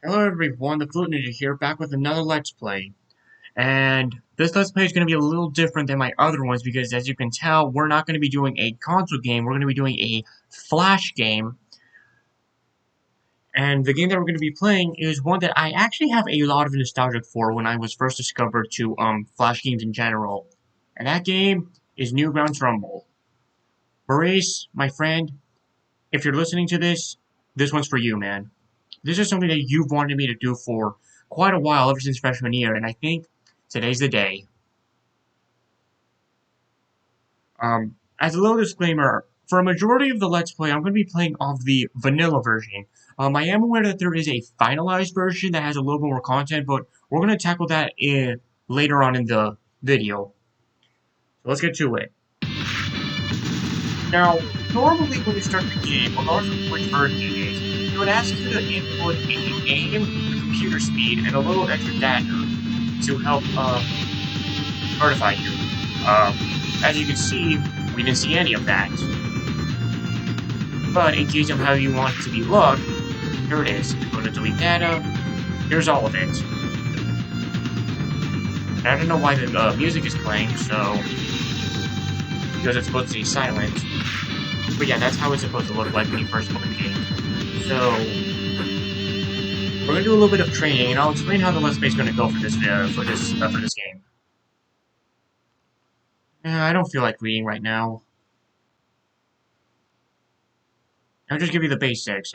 Hello everyone, the Flute Ninja here, back with another Let's Play. And this Let's Play is going to be a little different than my other ones because, as you can tell, we're not going to be doing a console game, we're going to be doing a Flash game. And the game that we're going to be playing is one that I actually have a lot of nostalgia for when I was first discovered to Flash games in general. And that game is Newgrounds Rumble. Maurice, my friend, if you're listening to this one's for you, man. This is something that you've wanted me to do for quite a while, ever since freshman year, and I think today's the day. As a little disclaimer, for a majority of the Let's Play, I'm going to be playing off the vanilla version. I am aware that there is a finalized version that has a little bit more content, but we're going to tackle that later on in the video. So let's get to it. Now, normally when you start the game, regardless of which version it is, it would ask you to input a name, computer speed, and a little extra data to help notify you. As you can see, we didn't see any of that. But in case of how you want it to be looked, here it is. Go to delete data. Here's all of it. And I don't know why the music is playing, so because it's supposed to be silent. But yeah, that's how it's supposed to look like when you first open the game. So we're gonna do a little bit of training, and I'll explain how the Let's Play is gonna go for this game. I don't feel like reading right now. I'll just give you the basics.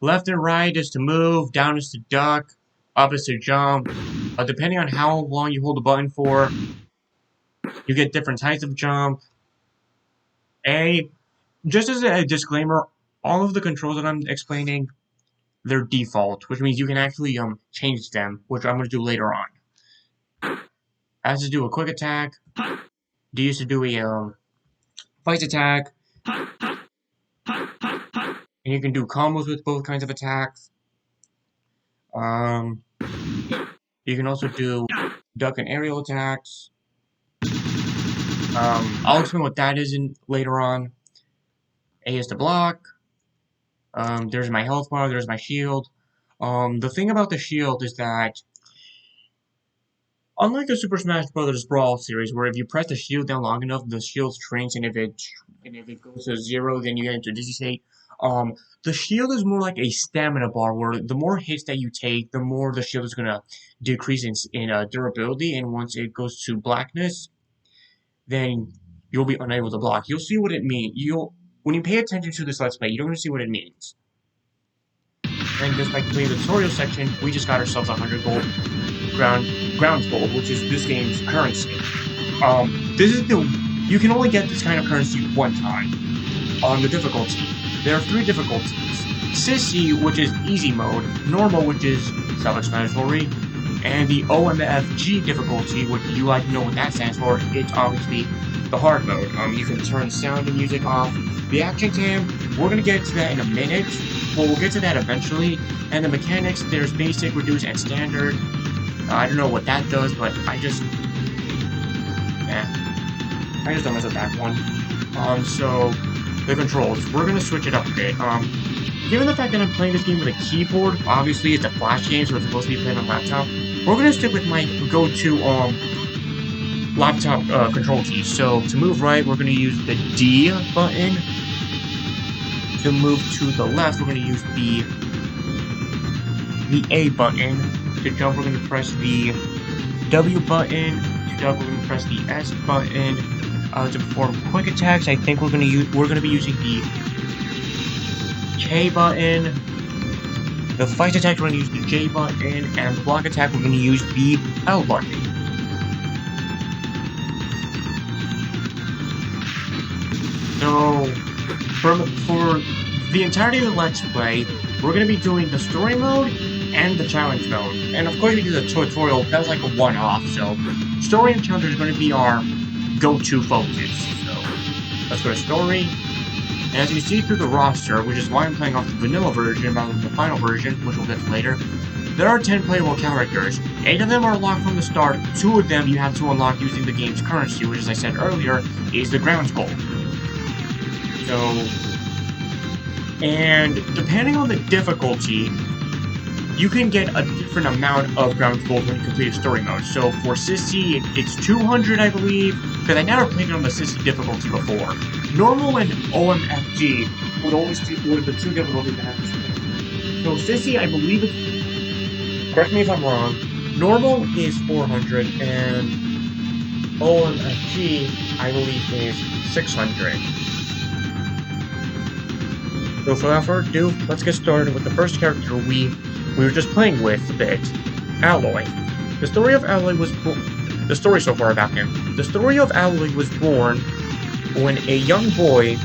Left and right is to move, down is to duck, up is to jump. Depending on how long you hold the button for, you get different types of jump. Just as a disclaimer, all of the controls that I'm explaining, they're default, which means you can actually change them, which I'm going to do later on. As to do a quick attack, D used to do a fight attack, and you can do combos with both kinds of attacks. You can also do duck and aerial attacks. I'll explain what that is later on. A is to block. There's my health bar, there's my shield. The thing about the shield is that, unlike the Super Smash Bros. Brawl series, where if you press the shield down long enough, the shield shrinks, and if it goes to 0, then you get into a dizzy state. The shield is more like a stamina bar, where the more hits that you take, the more the shield is gonna decrease in durability, and once it goes to blackness, then you'll be unable to block. You'll see what it means. When you pay attention to this Let's Play, you're going to see what it means. And just by completing the tutorial section, we just got ourselves 100 gold, grounds gold, which is this game's currency. You can only get this kind of currency one time on the difficulty. There are 3 difficulties. Sissy, which is easy mode, normal, which is self-explanatory, and the OMFG difficulty, which you like to know what that stands for. It's obviously the hard mode. You can turn sound and music off. The action cam, we're going to get to that in a minute. Well, we'll get to that eventually. And the mechanics, there's basic, reduced, and standard. I don't know what that does, but I just don't mess with that one. So, the controls, we're going to switch it up a bit. Given the fact that I'm playing this game with a keyboard, obviously it's a Flash game, so it's supposed to be played on laptop. We're going to stick with my go-to, laptop control keys. So to move right, we're going to use the D button. To move to the left, we're going to use the A button. To jump, we're going to press the W button. To duck, we're going to press the S button. To perform quick attacks, I think we're going to be using the K button. The fight attack, we're going to use the J button, and the block attack, we're going to use the L button. So, for the entirety of the Let's Play, we're going to be doing the story mode and the challenge mode. And of course, we do the tutorial, that was like a one-off, so story and challenge are going to be our go-to focus. So, let's go to story. And as you see through the roster, which is why I'm playing off the vanilla version rather than the final version, which we'll get to later, there are 10 playable characters. 8 of them are locked from the start, 2 of them you have to unlock using the game's currency, which, as I said earlier, is the grounds gold. So, and depending on the difficulty, you can get a different amount of ground gold when you complete a story mode. So for Sissy, it's 200, I believe, because I never played it on the Sissy difficulty before. Normal and OMFG were the two difficulties that I was playing. So Sissy, I believe it's, correct me if I'm wrong, normal is 400, and OMFG, I believe, is 600. So without further ado, let's get started with the first character we were just playing with a bit, Alloy. The story of Alloy was the story so far about him. The story of Alloy was born when a young boy,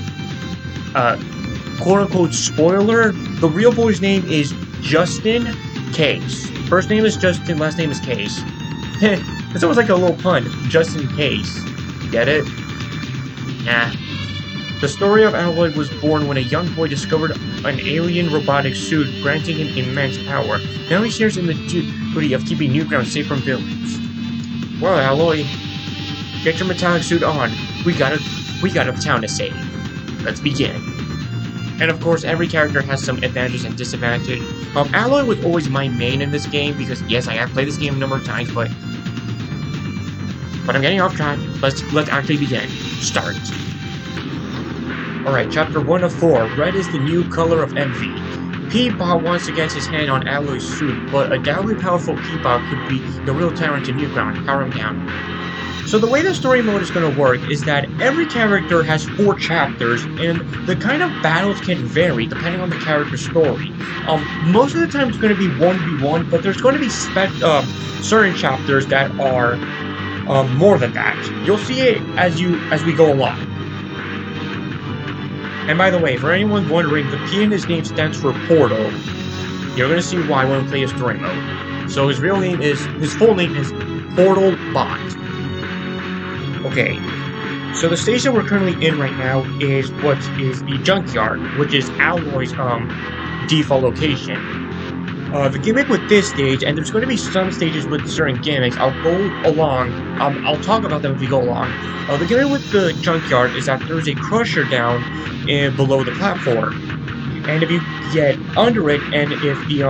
quote-unquote spoiler, the real boy's name is Justin Case. First name is Justin, last name is Case. It's almost like a little pun, Justin Case. Get it? Nah. The story of Alloy was born when a young boy discovered an alien robotic suit granting him immense power. Now he shares in the duty of keeping Newgrounds safe from villains. Well, Alloy, get your metallic suit on. We got a town to save. Let's begin. And of course, every character has some advantages and disadvantages. Alloy was always my main in this game because yes, I have played this game a number of times, but I'm getting off track. Let's actually begin. Start. Alright, chapter 1 of 4. Red is the new color of envy. Peabot wants to get his hand on Alloy's suit, but a doubly powerful Peabot could be the real tyrant to Newgrounds. Power him down. So the way the story mode is going to work is that every character has 4 chapters, and the kind of battles can vary depending on the character's story. Most of the time it's going to be 1v1, but there's going to be certain chapters that are more than that. You'll see it as we go along. And by the way, for anyone wondering, the P in his name stands for Portal. You're gonna see why when we play his story mode. So his full name is Portal Bot. Okay, so the station we're currently in right now is the junkyard, which is Alloy's default location. The gimmick with this stage, and there's going to be some stages with certain gimmicks, I'll go along, I'll talk about them as we go along. The gimmick with the junkyard is that there's a crusher down below the platform. And if you get under it, and if the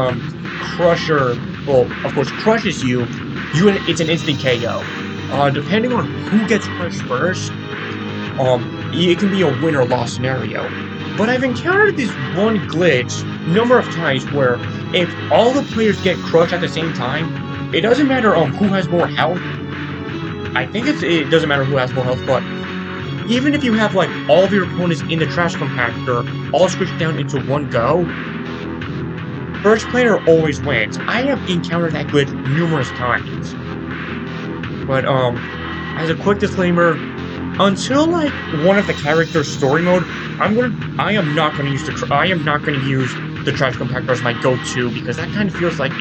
crusher, well, of course, crushes you, it's an instant KO. Depending on who gets crushed first, it can be a win or loss scenario. But I've encountered this one glitch a number of times where if all the players get crushed at the same time, it doesn't matter who has more health. I think it doesn't matter who has more health, but even if you have like all of your opponents in the trash compactor all squished down into one go, first player always wins. I have encountered that glitch numerous times. But as a quick disclaimer, until like one of the characters' story mode, I am not gonna use the trash compactor as my go-to because that kind of feels like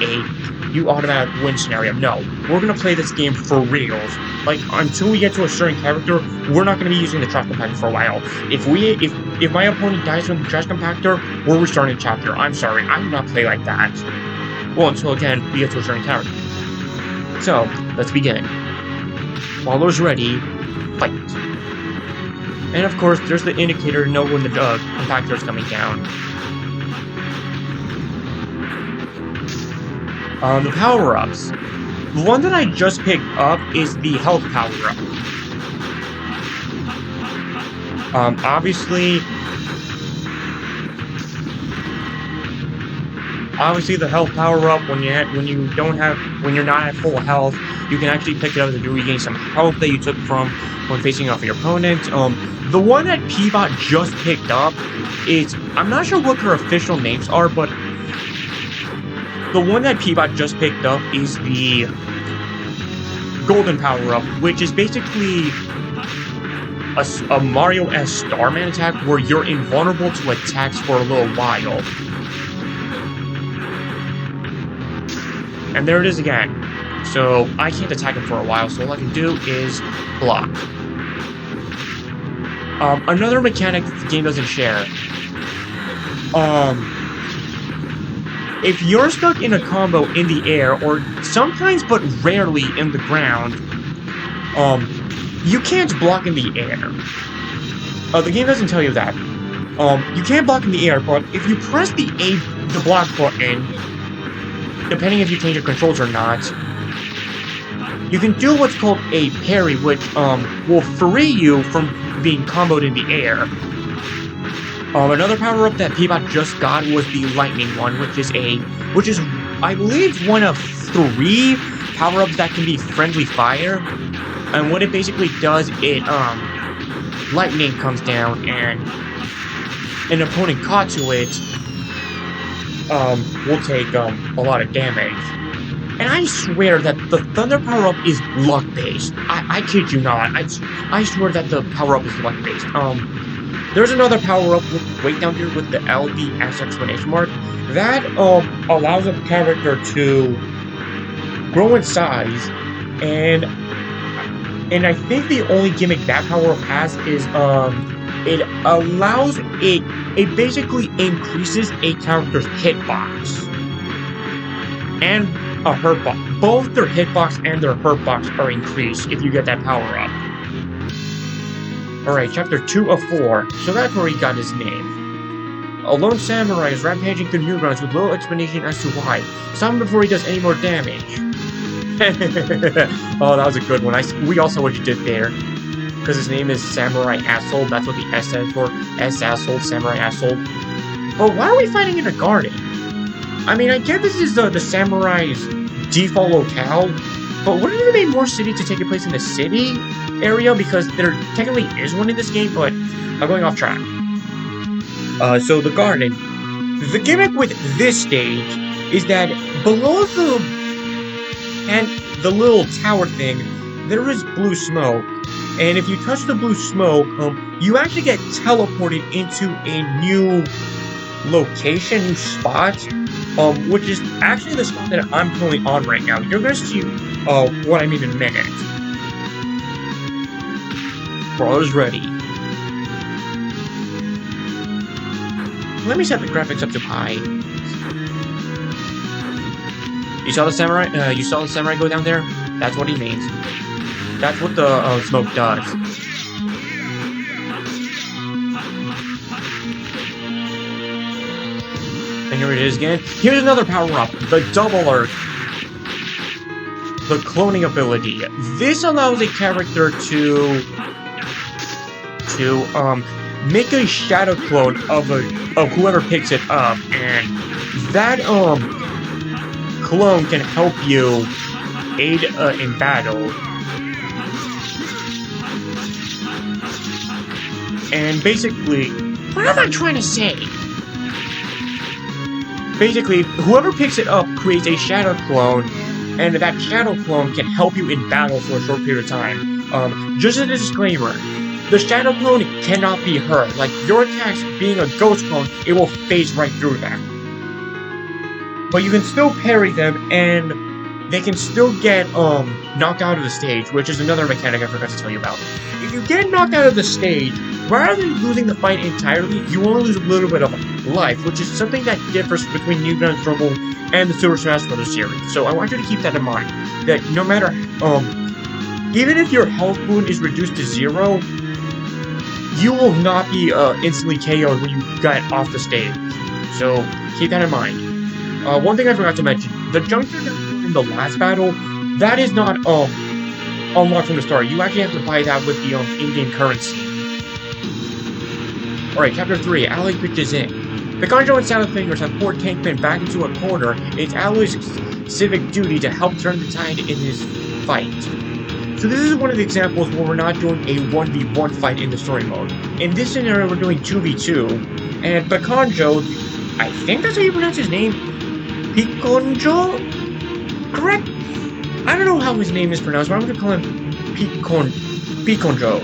you automatic win scenario. No, we're gonna play this game for reals. Like until we get to a certain character, we're not gonna be using the trash compactor for a while. If my opponent dies from the trash compactor, we're restarting the chapter. I'm sorry, I do not play like that. Well, until again we get to a certain character. So let's begin. Waller's ready. Fight. And of course, there's the indicator to know when the compactor is coming down. The power-ups. The one that I just picked up is the health power-up. Obviously, the health power-up when you're not at full health, you can actually pick it up to regain some health that you took from when facing off your opponent. The one that Peabot just picked up is, I'm not sure what her official names are, but the one that Peabot just picked up is the Golden Power-Up, which is basically a Mario-esque Starman attack where you're invulnerable to attacks for a little while. And there it is again. So I can't attack him for a while, so all I can do is block. Another mechanic that the game doesn't share. If you're stuck in a combo in the air, or sometimes but rarely in the ground, you can't block in the air. The game doesn't tell you that. You can't block in the air, but if you press the block button, depending if you change your controls or not, you can do what's called a parry, which will free you from being comboed in the air. Another power-up that Peabot just got was the lightning one, which is I believe one of 3 power-ups that can be friendly fire. And what it basically does, lightning comes down and an opponent caught to it will take a lot of damage. And I swear that the thunder power-up is luck-based. I kid you not. I swear that the power-up is luck-based. There's another power-up right down here with the LDS exclamation mark that allows a character to grow in size, and I think the only gimmick that power-up has is it basically increases a character's hitbox and a hurtbox. Both their hitbox and their hurtbox are increased if you get that power-up. Alright, chapter 2 of 4. So that's where he got his name. A lone samurai is rampaging through Newgrounds with little explanation as to why. Stop him before he does any more damage. Oh, that was a good one. We all saw what you did there. Because his name is Samurai Asshole. That's what the S stands for. S-Asshole, Samurai Asshole. But why are we fighting in a garden? I mean, I get this is the samurai's default locale, but wouldn't it have made more sense to take place in the city area? Because there technically is one in this game, but I'm going off track. So the garden. The gimmick with this stage is that below the little tower thing, there is blue smoke. And if you touch the blue smoke, you actually get teleported into a new location, new spot, which is actually the spot that I'm currently on right now. You're going to see what I mean in a minute. Brawler's ready. Let me set the graphics up to high. You saw the samurai? You saw the samurai go down there? That's what he means. That's what the smoke does. And here it is again. Here's another power-up, the Double Earth. The cloning ability. This allows a character to make a shadow clone of whoever picks it up, and that clone can help you aid in battle. And basically, what am I trying to say? Basically, whoever picks it up creates a shadow clone, and that shadow clone can help you in battle for a short period of time. Just as a disclaimer, the shadow clone cannot be hurt. Like, your attacks being a ghost clone, it will phase right through them. But you can still parry them, and they can still get knocked out of the stage, which is another mechanic I forgot to tell you about. If you get knocked out of the stage, rather than losing the fight entirely, you only lose a little bit of life, which is something that differs between Newgrounds Rumble and the Super Smash Bros. Series. So I want you to keep that in mind, that no matter, even if your health boon is reduced to 0, you will not be instantly KO'd when you get off the stage. So keep that in mind. One thing I forgot to mention, the juncture in the last battle, that is not unlocked from the start. You actually have to buy that with the in-game currency. Alright, Chapter 3, Alloy pitches in. Picanjo and Salad-Fingers have poured Tankman back into a corner. It's Alloy's civic duty to help turn the tide in his fight. So this is one of the examples where we're not doing a 1v1 fight in the story mode. In this scenario, we're doing 2v2, and Picanjo, I think that's how you pronounce his name, Picanjo? Correct? I don't know how his name is pronounced, but I'm going to call him Picanjo.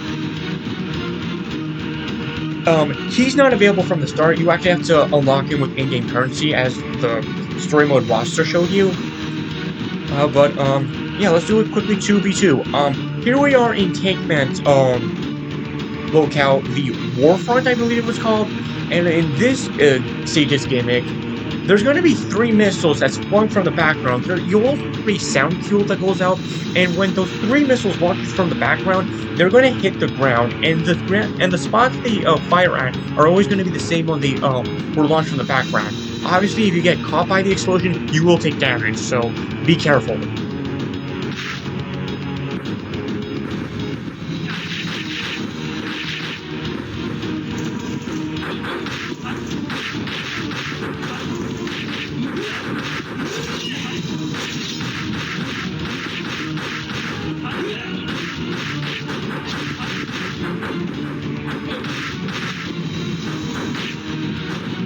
He's not available from the start. You actually have to unlock him with in-game currency, as the story mode roster showed you. Yeah, let's do it quickly 2v2. Here we are in Tankman's, locale, the Warfront, I believe it was called. And in this, stage's gimmick, there's going to be 3 missiles that spawn from the background. You'll also have a sound cue that goes out, and when those 3 missiles launch from the background, they're going to hit the ground, and the spots they fire at are always going to be the same when they were launched from the background. Obviously, if you get caught by the explosion, you will take damage, so be careful.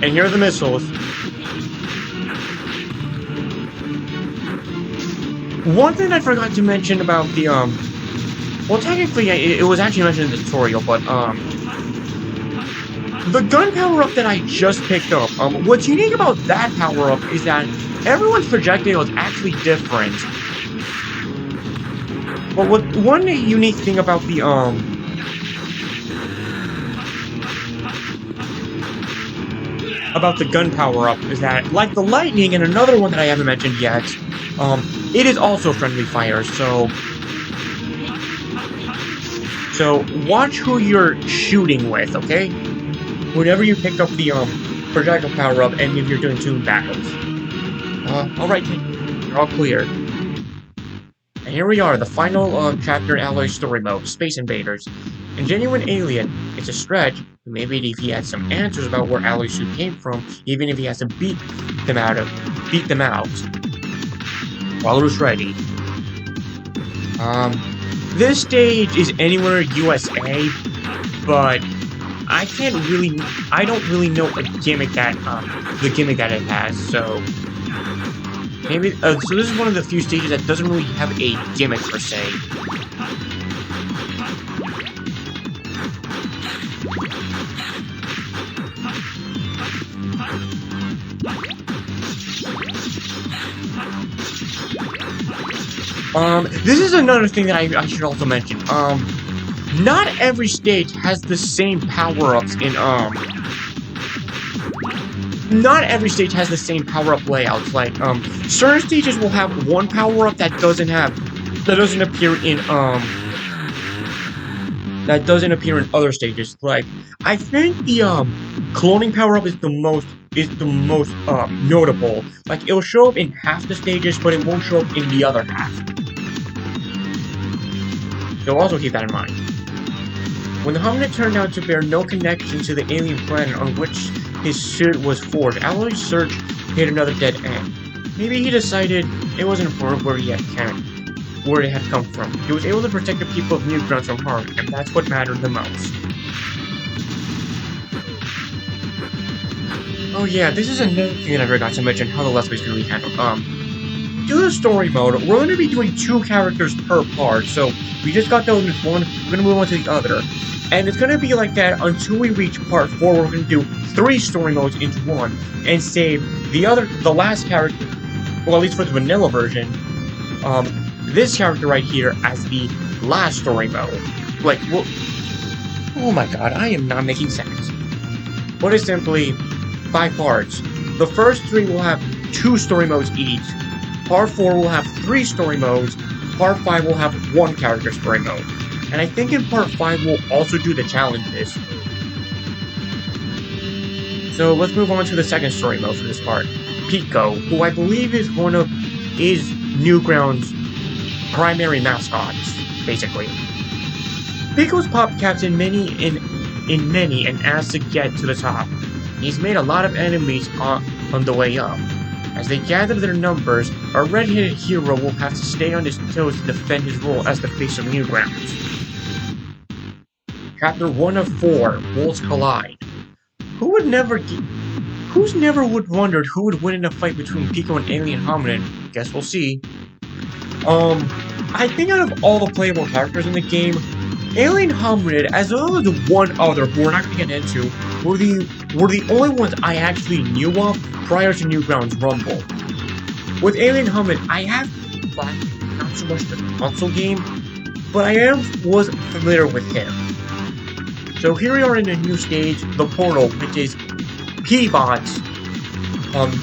And here are the missiles. One thing I forgot to mention about the, well, technically, it was actually mentioned in the tutorial, but, the gun power-up that I just picked up, what's unique about that power-up is that everyone's projectile is actually different. But one unique thing about the, gun power-up is that, like the lightning and another one that I haven't mentioned yet, it is also friendly fire, so watch who you're shooting with, okay? Whenever you pick up the projectile power-up and if you're doing toon battles. Alright, you're all clear. And here we are, the final chapter in Alloy's story mode, Space Invaders. A genuine alien, it's a stretch, maybe if he had some answers about where Alloy's suit came from, even if he has to beat them out. Followers ready. This stage is anywhere USA, but I don't really know the gimmick that it has, so maybe, so this is one of the few stages that doesn't really have a gimmick per se. This is another thing that I should also mention. Not every stage has the same power-ups in, not every stage has the same power-up layouts. Like, certain stages will have one power-up that doesn't appear in other stages. Like, I think the, cloning power-up is the most notable. Like, it'll show up in half the stages, but it won't show up in the other half. So also keep that in mind. When the hominid turned out to bear no connection to the alien planet on which his suit was forged, Alloy's search hit another dead end. Maybe he decided it wasn't important where it had come from. He was able to protect the people of Newgrounds from harm, and that's what mattered the most. Oh yeah, this is another thing that I forgot to mention, how the Let's Play is going to be handled. Due to the story mode, we're going to be doing 2 characters per part, so we just got done with one, we're going to move on to the other. And it's going to be like that until we reach part 4, where we're going to do 3 story modes into one, and save the last character, well, at least for the vanilla version, this character right here as the last story mode. Like, well, oh my god, I am not making sense. But it's simply 5 parts. The first 3 will have 2 story modes each. Part 4 will have 3 story modes. Part 5 will have 1 character story mode. And I think in Part 5 we'll also do the challenges. So let's move on to the second story mode for this part. Pico, who I believe is Newgrounds' primary mascots, basically. Pico's popped captain many and asked to get to the top. He's made a lot of enemies on the way up. As they gather their numbers, our red-headed hero will have to stay on his toes to defend his role as the face of Newgrounds. Chapter 1 of 4, Worlds Collide. Who's never wondered who would win in a fight between Pico and Alien Hominid? Guess we'll see. I think out of all the playable characters in the game, Alien Hominid, as well as one other who we're not going to get into, were the only ones I actually knew of prior to Newgrounds Rumble. With Alien Hominid, I have played not so much the console game, but I was familiar with him. So here we are in a new stage, the Portal, which is P-Bot's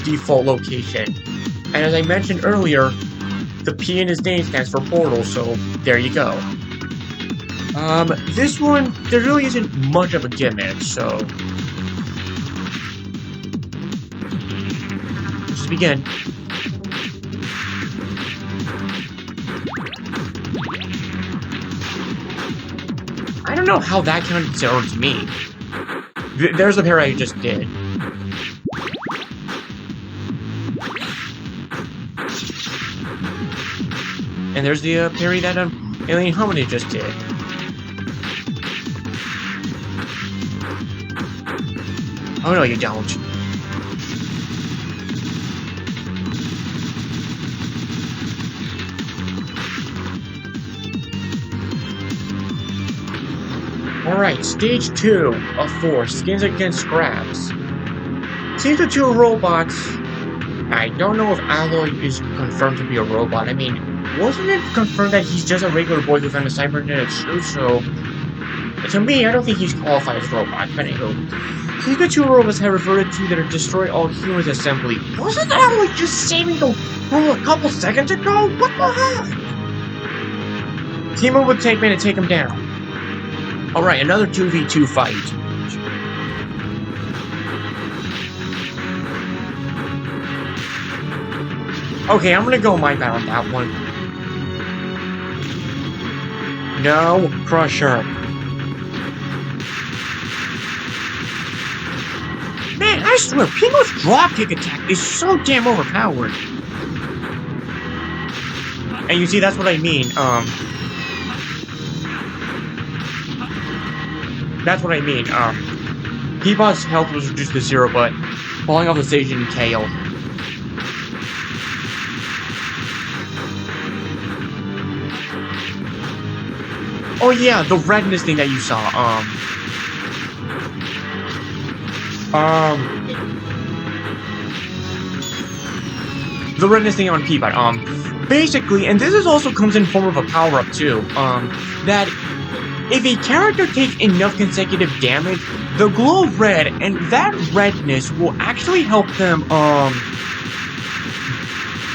default location. And as I mentioned earlier, the P in his name stands for portal, so there you go. This one, there really isn't much of a gimmick, so... Let's just begin. I don't know how that counted towards me. There's the parry I just did. And there's the parry that Alien Hominid just did. Oh no, you don't. Alright, stage 2 of 4, skins against scraps. Seems the two robots. I don't know if Alloy is confirmed to be a robot. I mean, wasn't it confirmed that he's just a regular boy within a cybernetic suit, so... To me, I don't think he's qualified as a robot, but anywho. Since the two robots have reverted to their destroy all humans assembly, wasn't Alloy just saving the world a couple seconds ago? What the heck? Team up with Tankman and take him down. Alright, another 2v2 fight. Okay, I'm gonna go my bad on that one. No, Crusher. Man, I swear, Pingo's dropkick attack is so damn overpowered. And you see, that's what I mean, That's what I mean, Peabod's health was reduced to 0, but falling off the stage didn't KO. Oh yeah, the redness thing that you saw, the redness thing on Peabod, basically, and this is also comes in form of a power-up too, that if a character takes enough consecutive damage, they'll glow red, and that redness will actually help them,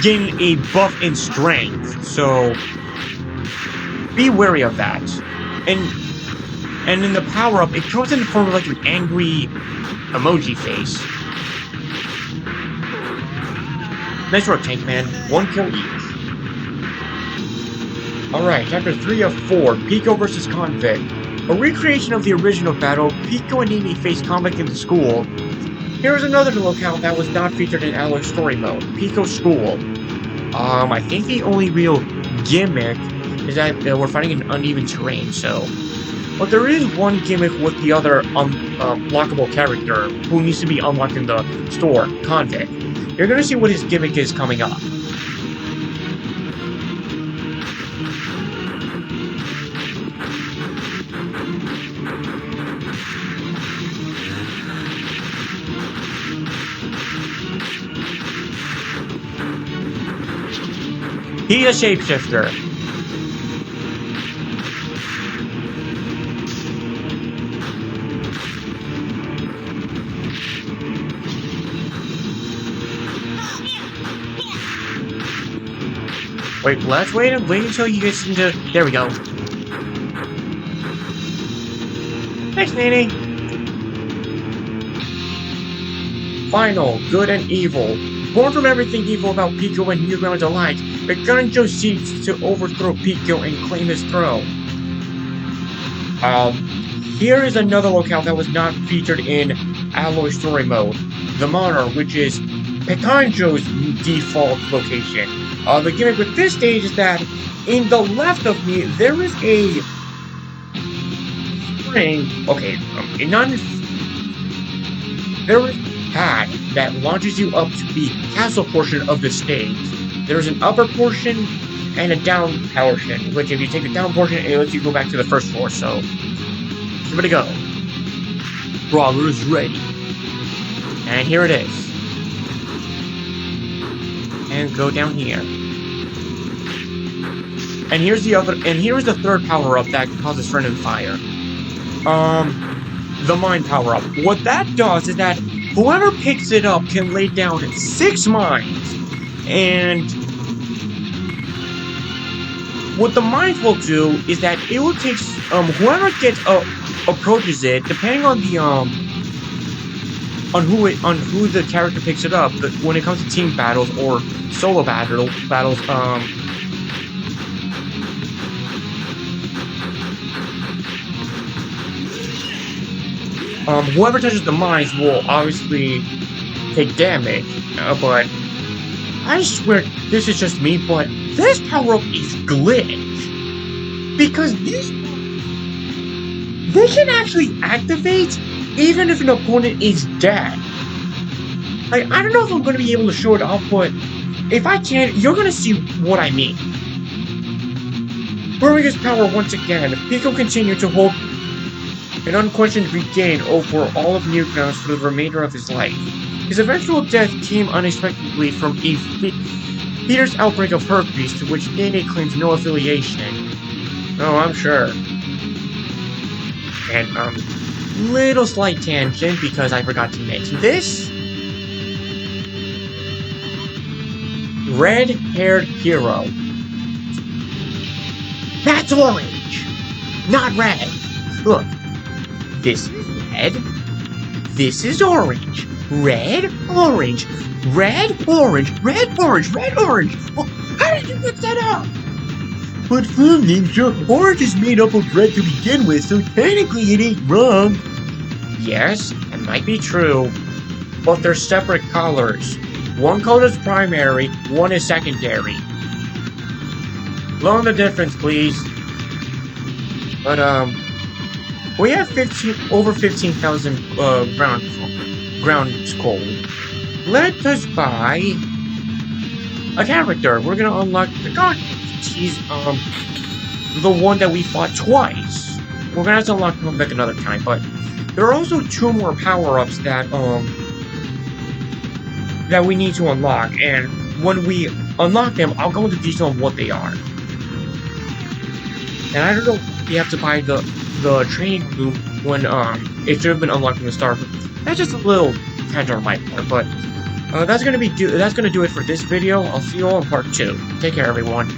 gain a buff in strength, so be wary of that. And in the power-up, it comes in the form of like an angry emoji face. Nice work, Tankman. 1 kill each. Alright, chapter 3 of 4, Pico vs. Convict. A recreation of the original battle, Pico and Amy face Convict in the school. Here is another locale that was not featured in Alloy's story mode, Pico School. I think the only real gimmick is that we're fighting in uneven terrain, so... But there is one gimmick with the other unlockable character who needs to be unlocked in the store, Convict. You're gonna see what his gimmick is coming up. He's a shapeshifter. Wait, let's wait until you get into... There we go. Thanks, Nene. Final, good and evil. Born from everything evil about Pico and Newgrounds alike, the Gunjo seeks to overthrow Pico and claim his throne. Here is another locale that was not featured in Alloy story mode. The Monarch, which is Picanjo's default location. The gimmick with this stage is that in the left of me, there is a spring, there is a pad that launches you up to the castle portion of the stage. There's an upper portion and a down portion, which if you take the down portion, it lets you go back to the first floor, so give it a go. Brawler is ready. And here it is. And go down here. And here's the third power-up that causes friendly fire. The Mind power-up. What that does is that whoever picks it up can lay down 6 mines, and what the mines will do is that it will take whoever approaches it, depending on the on who the character picks it up. But when it comes to team battles or solo battles, whoever touches the mines will obviously take damage. But I swear this is just me, but this power-up is glitch, because they can actually activate even if an opponent is dead. Like, I don't know if I'm going to be able to show it off, but if I can, you're going to see what I mean. Growing his power once again, Pico continued to hold an unquestioned regain over all of Newgrounds for the remainder of his life. His eventual death came unexpectedly from a fierce outbreak of herpes to which Nene claims no affiliation. Oh, I'm sure. And, little slight tangent because I forgot to mention this. Red-haired hero. That's orange, not red. Look, this is red, this is orange. Red, orange, red, orange, red, orange, red, orange. Well, how did you mix that up? But Full Ninja, orange is made up of red to begin with, so technically it ain't wrong. Yes, it might be true, but they're separate colors. One color is primary, one is secondary. Learn the difference, please. But, we have over 15,000, ground gold. Let us buy a character. We're gonna unlock the Guardian. He's, the one that we fought twice. We're gonna have to unlock him back another time, but there are also 2 more power-ups that, that we need to unlock, and when we unlock them, I'll go into detail on what they are. And I don't know if we have to buy the training room when, it should have been unlocked from the start. That's just a little tangent on my part, but, that's gonna do it for this video. I'll see you all in part 2. Take care, everyone.